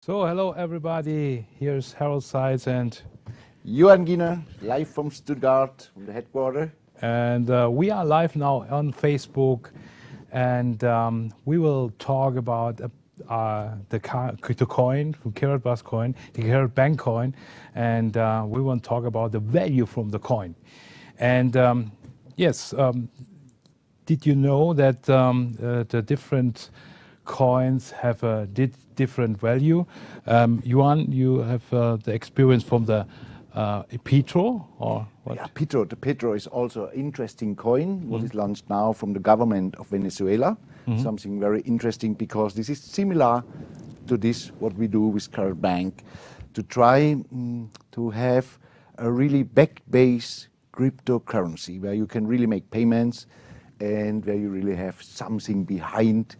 So hello everybody, here's Harold Seitz and Johan Giener, live from Stuttgart, from the headquarters. we are live now on Facebook, and we will talk about the crypto coin, from KaratBank coin, the KaratBank coin, and we want to talk about the value from the coin. And yes, did you know that the different coins have a different value? Johan, you have the experience from the Petro, or what? Yeah, Petro. The Petro is also an interesting coin, what is launched now from the government of Venezuela. Something very interesting, because this is similar to this, what we do with KaratBank, to try to have a really back-based cryptocurrency where you can really make payments and where you really have something behind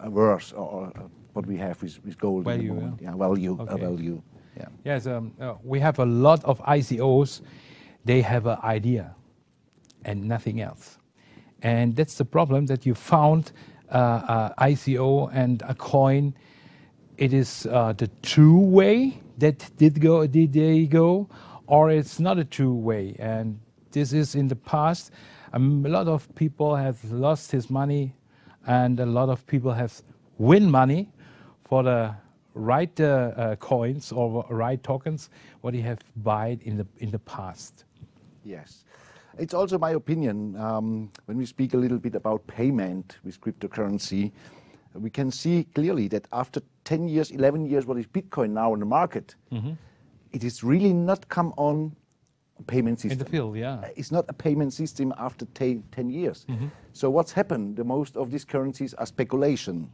a worth or what we have with gold. Value, in the moment. yeah. Yeah, value, Okay. a value. Yeah. Yes, we have a lot of ICOs. They have an idea and nothing else. And that's the problem, that you found a ICO and a coin. It is the true way that did they go, or it's not a true way. And this is in the past. A lot of people have lost his money, and a lot of people have win money for the right coins or right tokens what he have bought in the past. Yes. It's also my opinion, when we speak a little bit about payment with cryptocurrency, we can see clearly that after 10 years, 11 years, what is Bitcoin now in the market, it is really not come on a payment system. In the field, yeah. It's not a payment system after 10 years. So what's happened? The most of these currencies are speculation.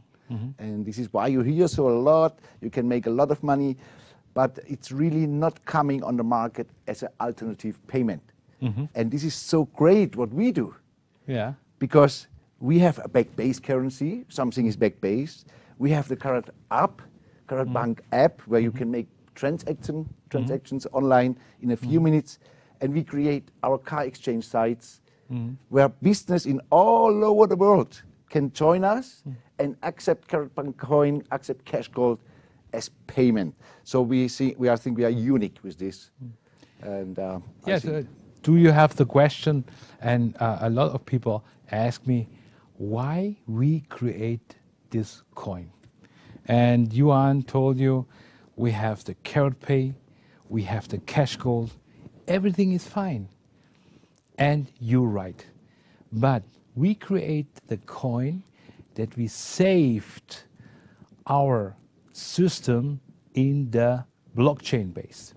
And this is why you hear so a lot, you can make a lot of money, but it's really not coming on the market as an alternative payment. And this is so great what we do. Yeah. Because we have a back-based currency, something is back-based. We have the KaratBank app, where you can make transactions online in a few minutes. And we create our car exchange sites where business in all over the world can join us and accept KaratBank coin, accept cash gold as payment. So I think we are unique with this. And Yes. Do you have the question? And a lot of people ask me why we create this coin. And Yuan told you we have the KaratPay, we have the cash gold, everything is fine. And you're right. But we create the coin that we saved our system in the blockchain base.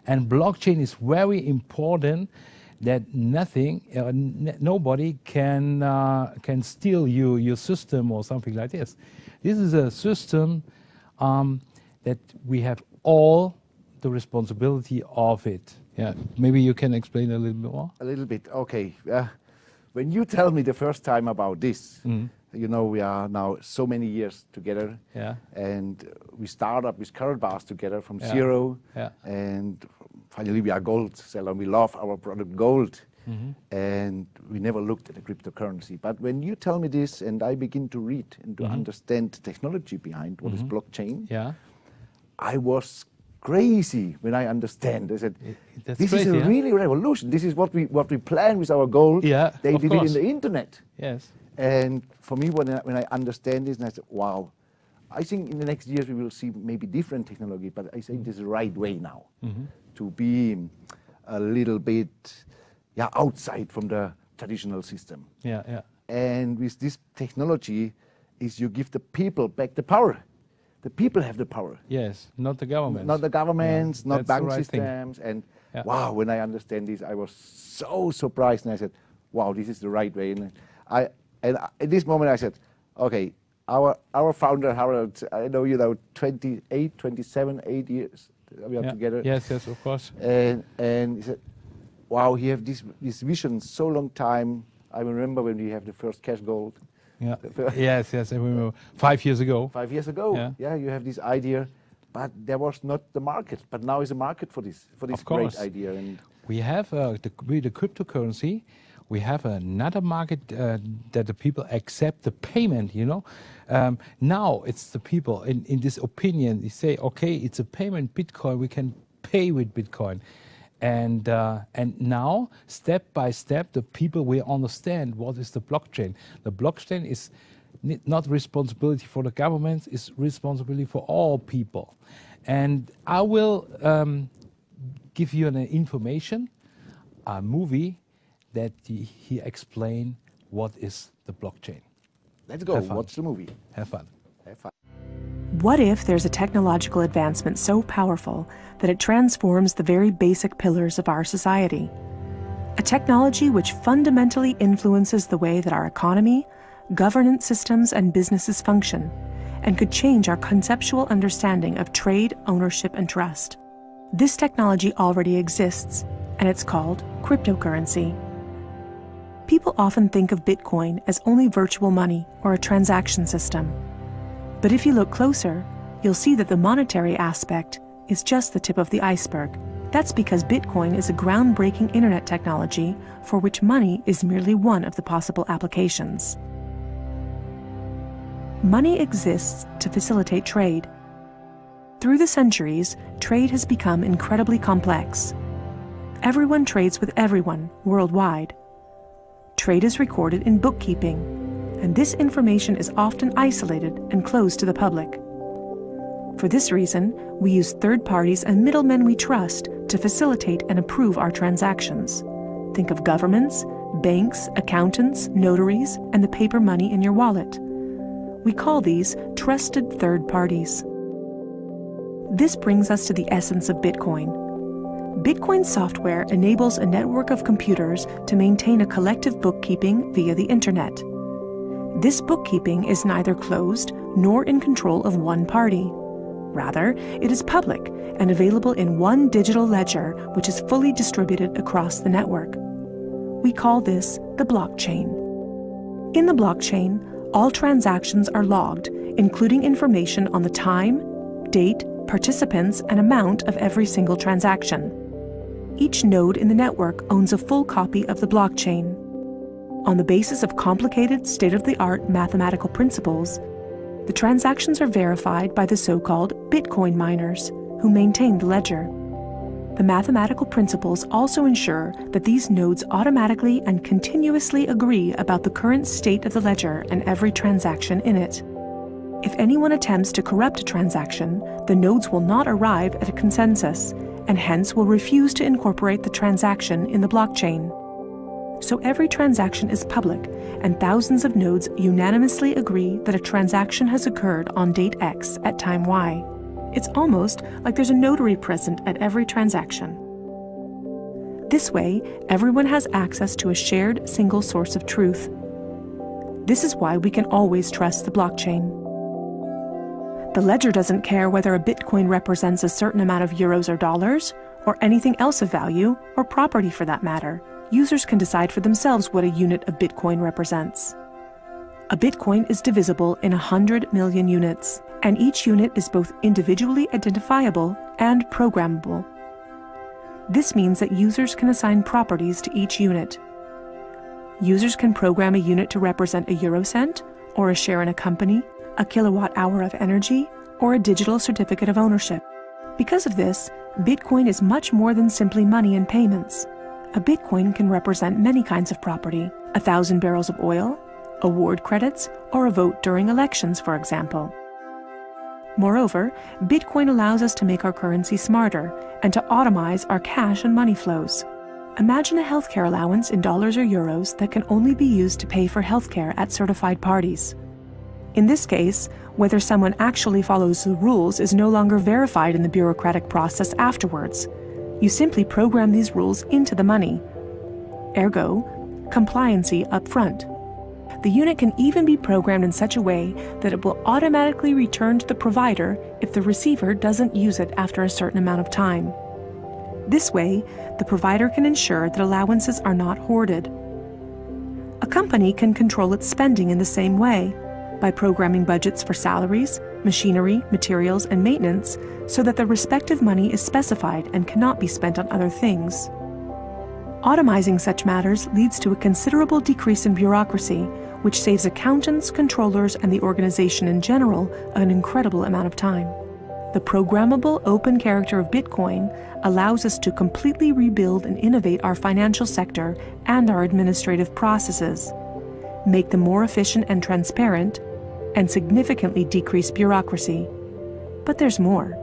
And blockchain is very important, that nobody can steal your system or something like this. This is a system that we have all the responsibility of it. Yeah, maybe you can explain a little bit more. a little bit, okay. When you tell me the first time about this, you know, we are now so many years together. Yeah. And we start up with KaratBank together from Yeah. zero. Yeah. And finally we are gold seller. We love our product gold. And we never looked at the cryptocurrency. But when you tell me this and I begin to read and to understand the technology behind what is blockchain, Yeah. I was crazy when I understand. I said, That's this is crazy, a huh? really revolution. This is what we plan with our gold. Yeah, They of did course. it in the internet. Yes. And for me, when I understand this, and I said, wow, I think in the next years we will see maybe different technology, but I think this is the right way now to be a little bit outside from the traditional system. Yeah. Yeah. And with this technology, is you give the people back the power. The people have the power. Yes. Not the government. Not the governments, Yeah, not that's the bank right thing. systems. And Yeah. wow, when I understand this, I was so surprised. And I said, wow, this is the right way. And at this moment I said, okay, our founder, Harold, I know 28, 27, 8 years we are Yeah. together. Yes. Yes. Of course. And he said, wow, he have this vision so long time. I remember when we have the first cash gold. Yeah. Yes. Yes. I remember 5 years ago. 5 years ago. Yeah. You have this idea, but there was not the market. But now is a market for this Of great course. idea. And We have the cryptocurrency. We have another market that the people accept the payment, you know. Now it's the people in this opinion, they say, okay, it's a payment, Bitcoin, we can pay with Bitcoin. And now, step by step, the people will understand what is the blockchain. The blockchain is not responsibility for the government, it's responsibility for all people. And I will give you an information, a movie that he explained what is the blockchain. Let's go. Watch the movie. Have fun. Have fun. What if there's a technological advancement so powerful that it transforms the very basic pillars of our society? A technology which fundamentally influences the way that our economy, governance systems, and businesses function, and could change our conceptual understanding of trade, ownership, and trust. This technology already exists, and it's called cryptocurrency. People often think of Bitcoin as only virtual money or a transaction system. But if you look closer, you'll see that the monetary aspect is just the tip of the iceberg. That's because Bitcoin is a groundbreaking internet technology for which money is merely one of the possible applications. Money exists to facilitate trade. Through the centuries, trade has become incredibly complex. Everyone trades with everyone worldwide. Trade is recorded in bookkeeping, and this information is often isolated and closed to the public. For this reason, we use third parties and middlemen we trust to facilitate and approve our transactions. Think of governments, banks, accountants, notaries, and the paper money in your wallet. We call these trusted third parties. This brings us to the essence of Bitcoin. Bitcoin software enables a network of computers to maintain a collective bookkeeping via the internet. This bookkeeping is neither closed nor in control of one party. Rather, it is public and available in one digital ledger which is fully distributed across the network. We call this the blockchain. In the blockchain, all transactions are logged, including information on the time, date, participants, and amount of every single transaction. Each node in the network owns a full copy of the blockchain. On the basis of complicated, state-of-the-art mathematical principles, the transactions are verified by the so-called Bitcoin miners, who maintain the ledger. The mathematical principles also ensure that these nodes automatically and continuously agree about the current state of the ledger and every transaction in it. If anyone attempts to corrupt a transaction, the nodes will not arrive at a consensus, and hence will refuse to incorporate the transaction in the blockchain. So every transaction is public, and thousands of nodes unanimously agree that a transaction has occurred on date X at time Y. It's almost like there's a notary present at every transaction. This way, everyone has access to a shared single source of truth. This is why we can always trust the blockchain. The ledger doesn't care whether a Bitcoin represents a certain amount of euros or dollars, or anything else of value, or property for that matter. Users can decide for themselves what a unit of Bitcoin represents. A Bitcoin is divisible in 100 million units, and each unit is both individually identifiable and programmable. This means that users can assign properties to each unit. Users can program a unit to represent a eurocent, or a share in a company, a kilowatt-hour of energy, or a digital certificate of ownership. Because of this, Bitcoin is much more than simply money and payments. A Bitcoin can represent many kinds of property: 1,000 barrels of oil, award credits, or a vote during elections, for example. Moreover, Bitcoin allows us to make our currency smarter and to automize our cash and money flows. Imagine a healthcare allowance in dollars or euros that can only be used to pay for healthcare at certified parties. In this case, whether someone actually follows the rules is no longer verified in the bureaucratic process afterwards. You simply program these rules into the money. Ergo, compliancy up front. The unit can even be programmed in such a way that it will automatically return to the provider if the receiver doesn't use it after a certain amount of time. This way, the provider can ensure that allowances are not hoarded. A company can control its spending in the same way, by programming budgets for salaries, machinery, materials, and maintenance so that the respective money is specified and cannot be spent on other things. Automizing such matters leads to a considerable decrease in bureaucracy, which saves accountants, controllers, and the organization in general an incredible amount of time. The programmable open character of Bitcoin allows us to completely rebuild and innovate our financial sector and our administrative processes, make them more efficient and transparent, and significantly decrease bureaucracy. But there's more.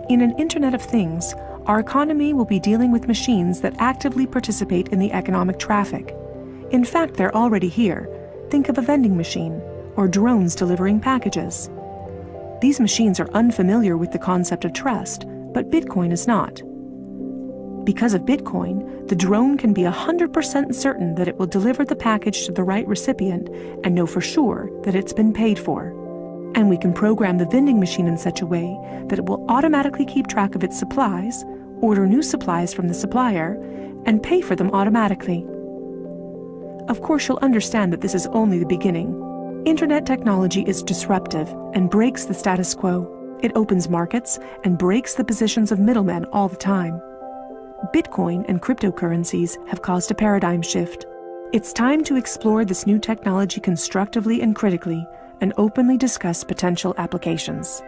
In an Internet of Things, our economy will be dealing with machines that actively participate in the economic traffic. In fact, they're already here. Think of a vending machine or drones delivering packages. These machines are unfamiliar with the concept of trust, but Bitcoin is not. Because of Bitcoin, the drone can be 100% certain that it will deliver the package to the right recipient and know for sure that it's been paid for. And we can program the vending machine in such a way that it will automatically keep track of its supplies, order new supplies from the supplier, and pay for them automatically. Of course, you'll understand that this is only the beginning. Internet technology is disruptive and breaks the status quo. It opens markets and breaks the positions of middlemen all the time. Bitcoin and cryptocurrencies have caused a paradigm shift. It's time to explore this new technology constructively and critically, and openly discuss potential applications.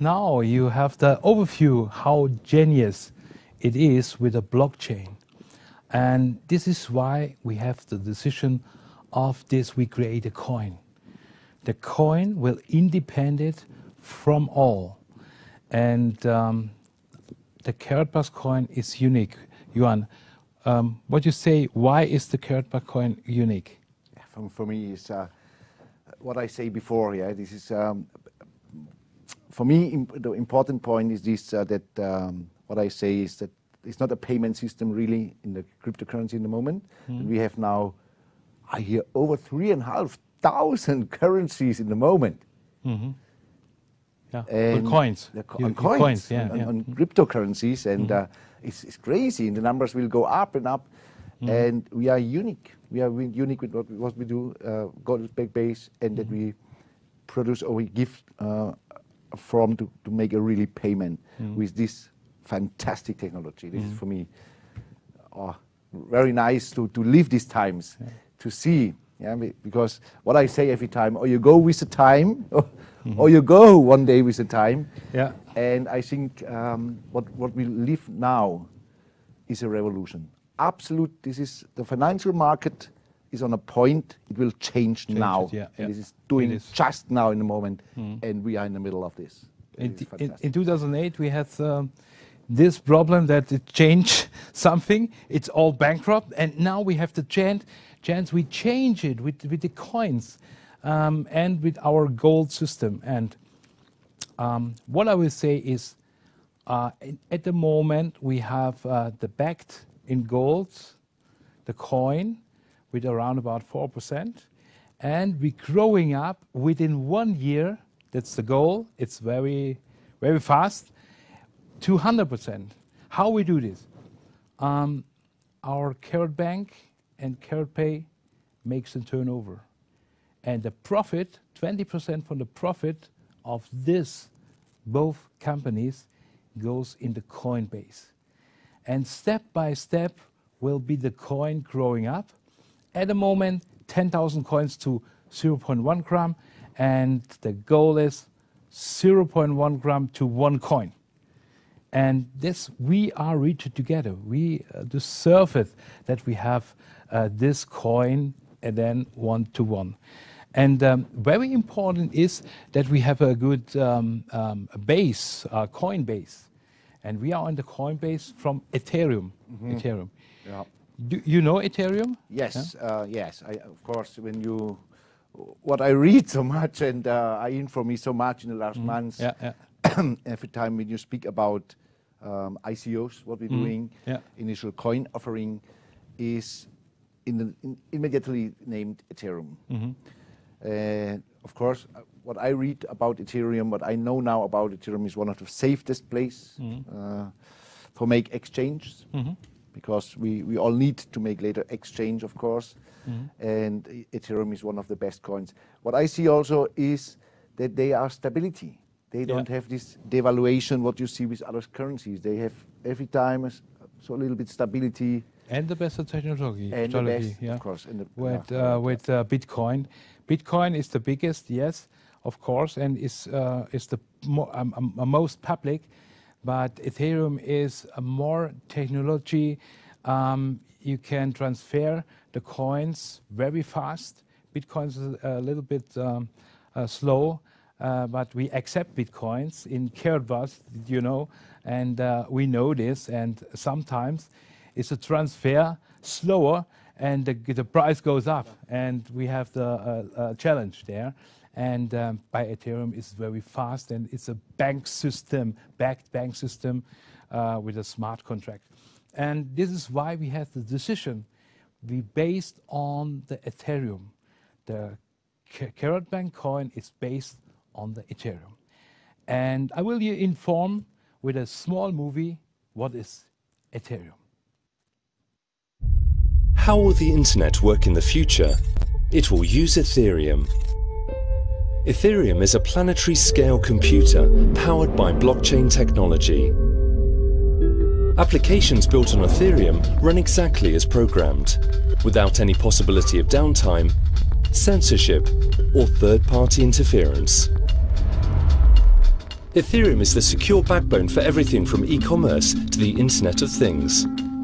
Now you have the overview how genius it is with a blockchain. And this is why we have the decision of this, we create a coin. The coin will independent from all. And the KaratBank coin is unique. Johan, what you say, why is the KaratBank coin unique? For me, it's what I say before. Yeah, this is for me the important point is this that what I say is that it's not a payment system really in the cryptocurrency in the moment. We have now, I hear, over 3,500 currencies in the moment. Yeah, on coins. On coins, yeah, on cryptocurrencies, and it's crazy, and the numbers will go up and up. And we are unique. We are unique with what we do, gold-backed base, and that we produce or we give a form to make a really payment with this fantastic technology. This is for me very nice to live these times, to see. Yeah, because what I say every time, or you go with the time, or you go one day with the time. Yeah. And I think what we live now is a revolution. Absolute. This is the financial market is on a point. It will change now. This is doing just now in the moment, and we are in the middle of this. In 2008, we had this problem that it changed something. It's all bankrupt, and now we have the chance we change it with the coins and with our gold system. And what I will say is, at the moment we have the backed in gold, the coin, with around about 4%, and we're growing up within 1 year. That's the goal. It's very, very fast. 200%. How we do this? Our KaratBank and KaratPay makes a turnover, and the profit, 20% from the profit of this, both companies, goes in the coin base, and step by step will be the coin growing up. At the moment, 10,000 coins to 0.1 gram, and the goal is 0.1 gram to 1 coin. And this we are reached together. We deserve it that we have this coin and then 1 to 1. And very important is that we have a good base, coin base. And we are on the coin base from Ethereum. Ethereum. Yeah. Do you know Ethereum? Yes, yes. Of course, when you, what I read so much and I inform me so much in the last months. Every time when you speak about ICOs, what we're doing, initial coin offering is immediately named Ethereum. Of course, what I read about Ethereum, what I know now about Ethereum is one of the safest place for make exchanges, because we all need to make later exchange, of course, and Ethereum is one of the best coins. What I see also is that they are stability. They don't have this devaluation what you see with other currencies. They have every time so a little bit stability. And the best technology. And the best, of course. With Bitcoin. Bitcoin is the biggest, yes, of course, and is the most public. But Ethereum is a more technology. You can transfer the coins very fast. Bitcoin is a little bit slow, but we accept Bitcoins in KaratBank, you know, and we know this. And sometimes it's a transfer slower, and the price goes up, and we have the challenge there. And by Ethereum is very fast, and it's a bank system, backed bank system with a smart contract. And this is why we have the decision. We based on the Ethereum. The KaratBank coin is based on the Ethereum. And I will inform with a small movie what is Ethereum. How will the internet work in the future? It will use Ethereum. Ethereum is a planetary scale computer powered by blockchain technology. Applications built on Ethereum run exactly as programmed, without any possibility of downtime, censorship, or third-party interference. Ethereum is the secure backbone for everything from e-commerce to the Internet of Things,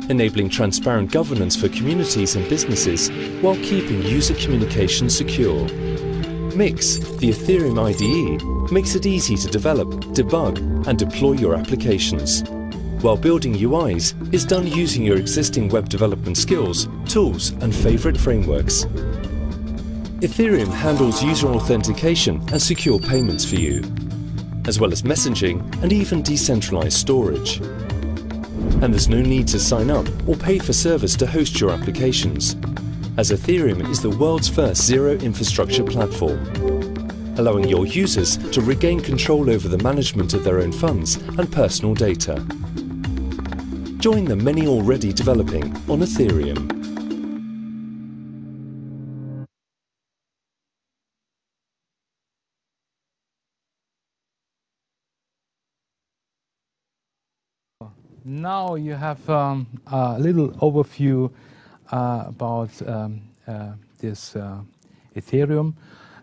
enabling transparent governance for communities and businesses while keeping user communication secure. Mix, the Ethereum IDE, makes it easy to develop, debug, and deploy your applications. While building UIs is done using your existing web development skills, tools, and favorite frameworks. Ethereum handles user authentication and secure payments for you, as well as messaging and even decentralized storage. And there's no need to sign up or pay for servers to host your applications, as Ethereum is the world's first zero infrastructure platform, allowing your users to regain control over the management of their own funds and personal data. Join the many already developing on Ethereum. Now you have a little overview about this Ethereum.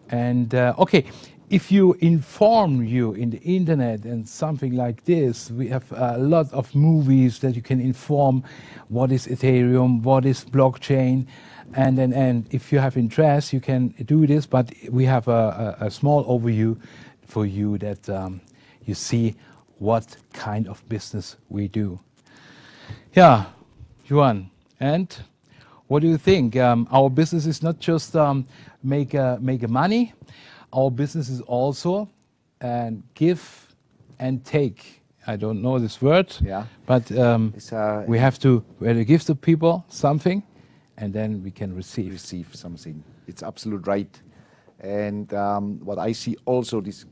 And okay, if you inform you in the internet and something like this, we have a lot of movies that you can inform what is Ethereum, what is blockchain, and if you have interest, you can do this. But we have a small overview for you that you see what kind of business we do. Yeah, Juan, and what do you think? Our business is not just make money. Our business is also give and take. I don't know this word, but we have to give the people something, and then we can receive something. It's absolute right. And what I see also this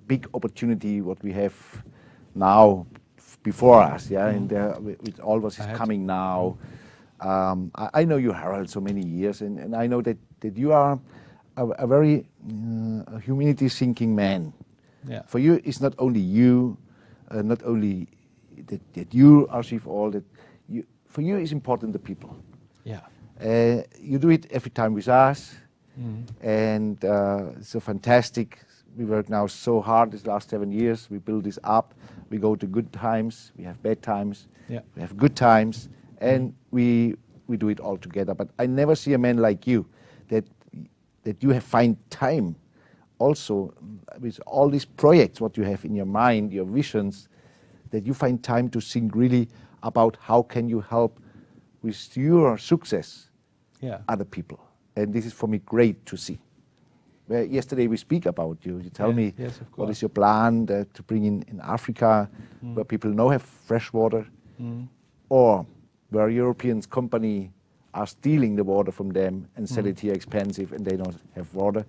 big opportunity what we have now before us, and with all what is coming now. I know you, Harald, so many years, and I know that you are a very humanity-thinking man. Yeah. For you, it's not only you, not only that you achieve all that. For you, it's important the people. Yeah. You do it every time with us, and it's so fantastic. We work now so hard these last 7 years. We build this up. We go to good times. We have bad times. Yeah. We have good times, and we do it all together. But I never see a man like you that you find time also with all these projects, what you have in your mind, your visions, that you find time to think really about how can you help with your success other people. And this is for me great to see. Where yesterday we speak about you. You tell me what is your plan to bring in Africa, where people now have fresh water, or where European company are stealing the water from them and sell it here expensive, and they don't have water.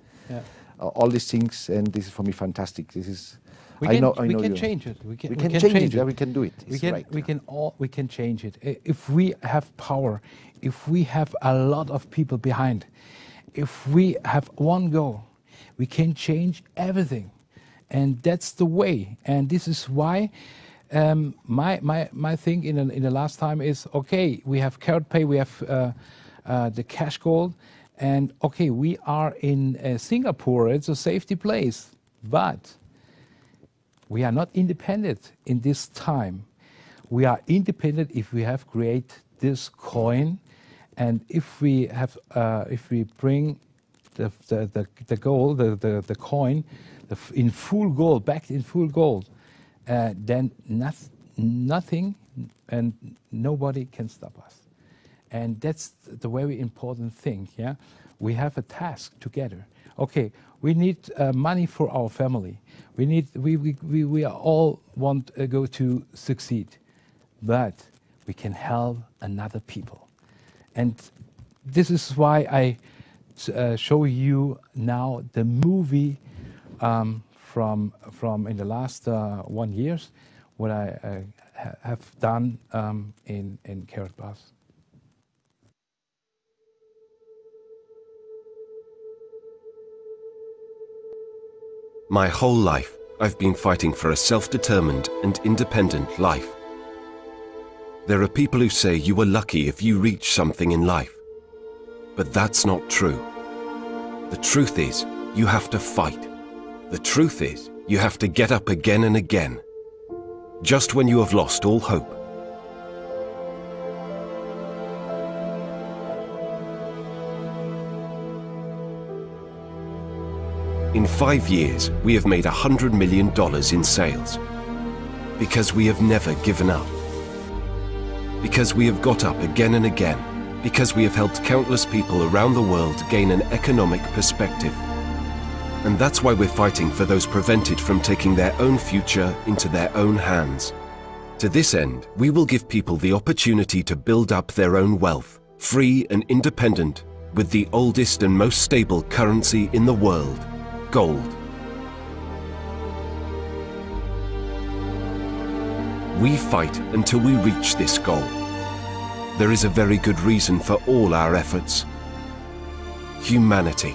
all these things, and this is for me fantastic. This is. We I know can you. change it. We We can change it. Yeah, we can do it. We It's can, right. we can change it. If we have power, if we have a lot of people behind, if we have one goal, we can change everything. And that's the way. And this is why my thing in the last time is, okay, we have KaratPay, we have the cash gold, and okay, we are in Singapore, it's a safety place, but we are not independent in this time. We are independent if we have created this coin, and if we have, if we bring the gold, the coin, in full gold, back in full gold, then nothing and nobody can stop us. And that's the very important thing. Yeah, we have a task together. Okay, we need money for our family. We need we all want to go to succeed, but we can help another people. And this is why I show you now the movie from in the last 1 year, what I have done in KaratBank. My whole life, I've been fighting for a self-determined and independent life. There are people who say you are lucky if you reach something in life. But that's not true. The truth is, you have to fight. The truth is, you have to get up again and again, just when you have lost all hope. In 5 years, we have made $100 million in sales. Because we have never given up. Because we have got up again and again. Because we have helped countless people around the world gain an economic perspective. And that's why we're fighting for those prevented from taking their own future into their own hands. To this end, we will give people the opportunity to build up their own wealth, free and independent, with the oldest and most stable currency in the world, gold. We fight until we reach this goal. There is a very good reason for all our efforts. Humanity.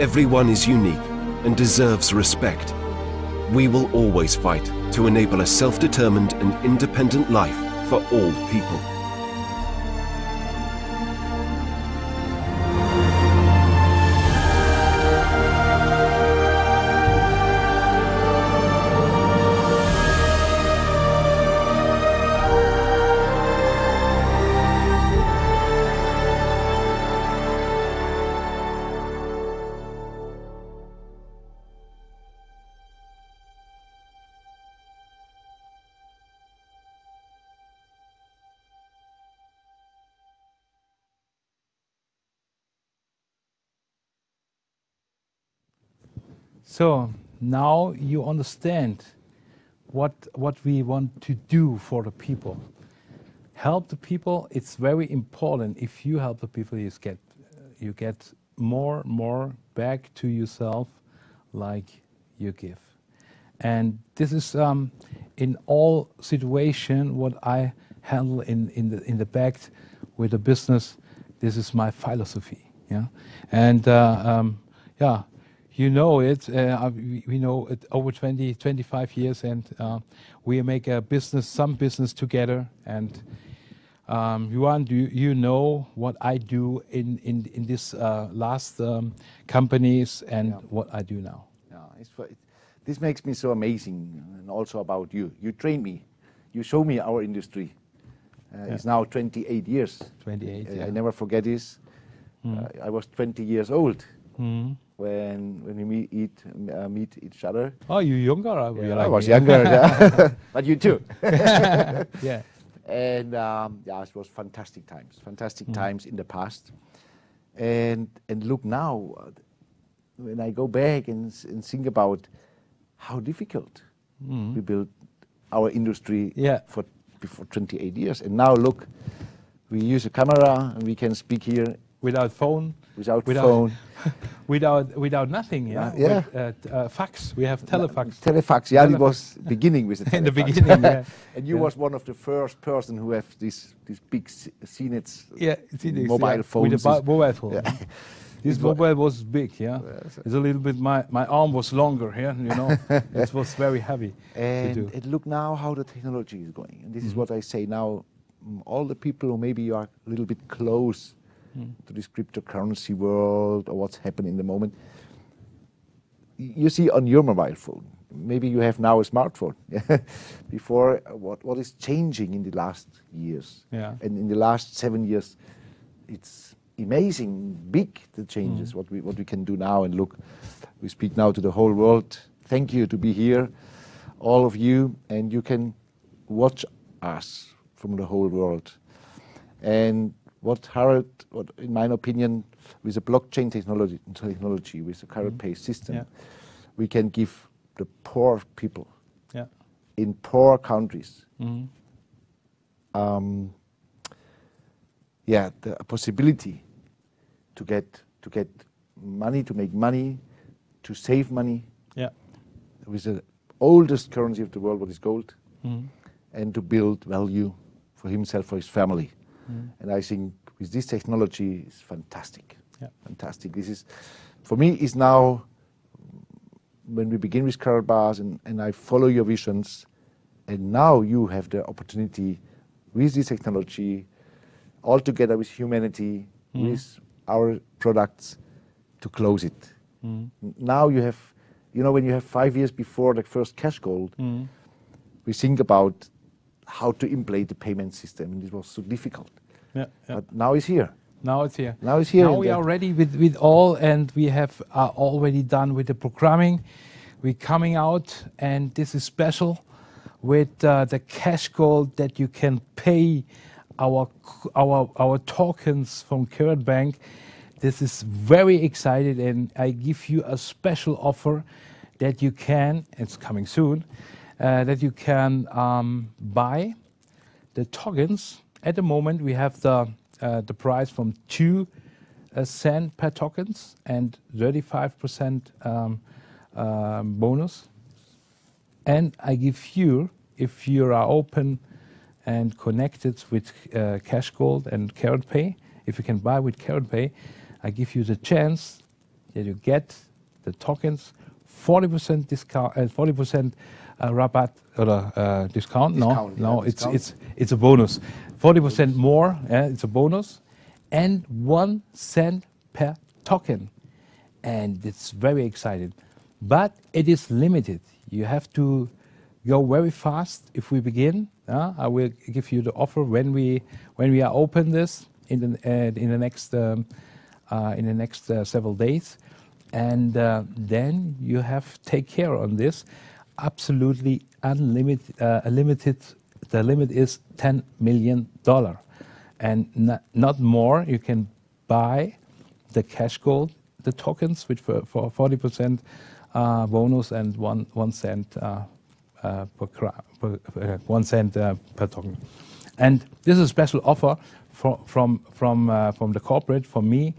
Everyone is unique and deserves respect. We will always fight to enable a self-determined and independent life for all people. So now you understand what we want to do for the people. Help the people. It's very important. If you help the people, you get more back to yourself, like you give. And this is in all situation what I handle in the back with the business. This is my philosophy. Yeah, and yeah. You know it, we know it over 25 years, and we make some business together. And Yuan, you know what I do in this last companies and what I do now. Yeah, this makes me so amazing, and also about you. You train me, you show me our industry. It's now 28 years. 28. Yeah. I never forget this. I was 20 years old. When we meet each other. Oh, you younger? I was younger, yeah. But you too. Yeah. And yeah, it was fantastic times in the past. And look now, when I go back and think about how difficult we built our industry for before 28 years. And now look, we use a camera and we can speak here. Without phone. Without phone. without nothing, yeah? Yeah. With, fax, we have telefax. Telefax, yeah, it was beginning with the telefax. In the beginning, yeah. And you was one of the first person who have these big CNETs, mobile phones. With a mobile phone. Yeah. This mobile was big, yeah. It's a little bit, my arm was longer here, you know. It was very heavy to do. And look now how the technology is going. And this is what I say now, all the people who maybe are a little bit close to this cryptocurrency world or what's happening in the moment, you see on your mobile phone, maybe you have now a smartphone. Before, what is changing in the last years? Yeah. And in the last 7 years, it's amazing, big, the changes, what we can do now. And look, we speak now to the whole world. Thank you to be here, all of you, and you can watch us from the whole world. And what Harald, in my opinion, with the blockchain technology, with the KaratPay system, we can give the poor people in poor countries the possibility to get money, to make money, to save money with the oldest currency of the world, what is gold, and to build value for himself, for his family. And I think with this technology, it's fantastic. Fantastic. This is, for me, is now, when we begin with KaratBars and I follow your visions, and now you have the opportunity with this technology, all together with humanity, with our products, to close it. Now you have, you know, when you have 5 years before the first cash gold, we think about how to implement the payment system, and it was so difficult. But now it's here. Now it's here. Now it's here. Now we are ready with all, and we have already done with the programming. We're coming out, and this is special with the cash gold that you can pay our tokens from KaratBank. This is very excited, and I give you a special offer that you can, it's coming soon, that you can buy the tokens. At the moment, we have the price from 2 cents per tokens and 35% bonus. And I give you, if you are open and connected with Cash Gold and KaratPay, if you can buy with KaratPay, I give you the chance that you get the tokens 40% discount, 40% rabat or discount. No, it's a bonus. 40% more. It's a bonus, and 1 cent per token, and it's very exciting. But it is limited. You have to go very fast. If we begin, I will give you the offer when we are open this in the next several days, and then you have to take care on this. Absolutely unlimited. The limit is $10 million, and not more. You can buy the Cash Gold, the tokens, which for 40% bonus and 1 cent per 1 cent per token. And this is a special offer from the corporate, from me,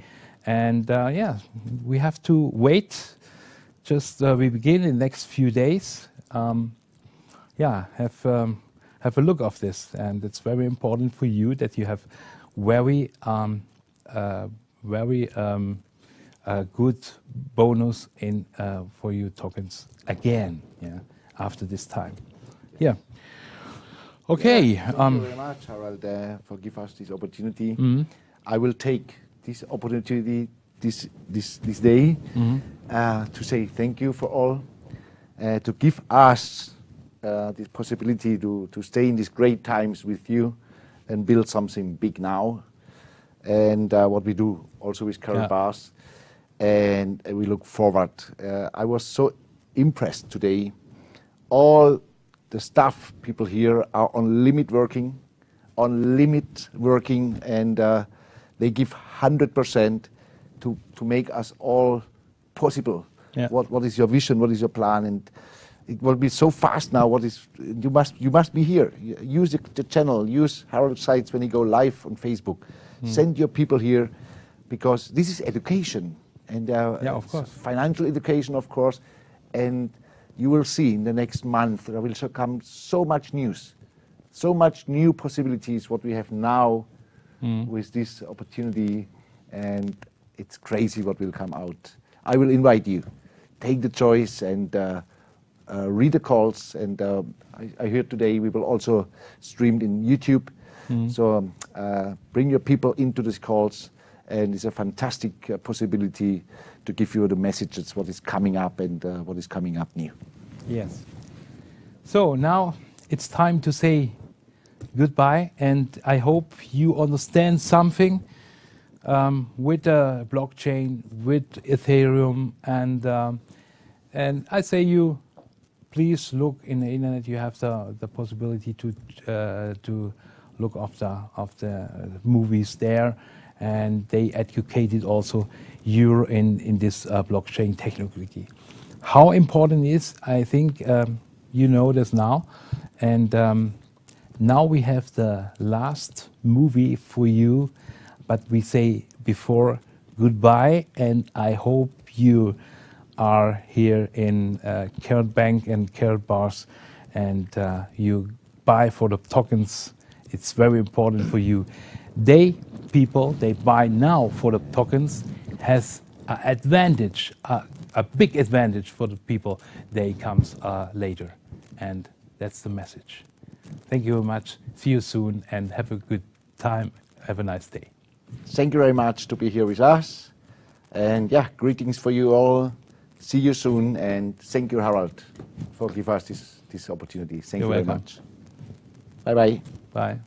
and we have to wait. Just we begin in the next few days. Have a look of this, and it's very important for you that you have very good bonus in for your tokens again. After this time. Okay. Thank you very much, Harald, for giving us this opportunity. I will take this opportunity this day to say thank you for all, to give us this possibility to stay in these great times with you and build something big now. And what we do also with KaratBars. And we look forward. I was so impressed today. All the staff people here are on limit working, on limit working, and they give 100% to make us all possible. Yeah. What is your vision? What is your plan? And it will be so fast now. You must be here. Use the channel. Use Harold's sites when you go live on Facebook. Send your people here, because this is education, and yeah, of course, financial education, of course. And you will see in the next month there will come so much news, so much new possibilities. What we have now with this opportunity, and it's crazy what will come out. I will invite you. Take the choice and read the calls. And I heard today we will also stream in YouTube. So bring your people into these calls, and it's a fantastic possibility to give you the messages, what is coming up and what is coming up new. Yes. So now it's time to say goodbye, and I hope you understand something with the blockchain, with Ethereum, and I say you, please look in the internet. You have the possibility to look of the movies there, and they educated also you in this blockchain technology. How important it is, I think you know this now, and now we have the last movie for you, but we say before goodbye, and I hope you are here in KaratBank and Karat bars, and you buy for the tokens. It's very important for you. People they buy now for the tokens has an advantage, a big advantage for the people. They comes later, and that's the message. Thank you very much. See you soon, and have a good time. Have a nice day. Thank you very much to be here with us, and yeah, greetings for you all. See you soon, and thank you, Harold, for giving us this opportunity. Thank you very much. Bye-bye. Bye.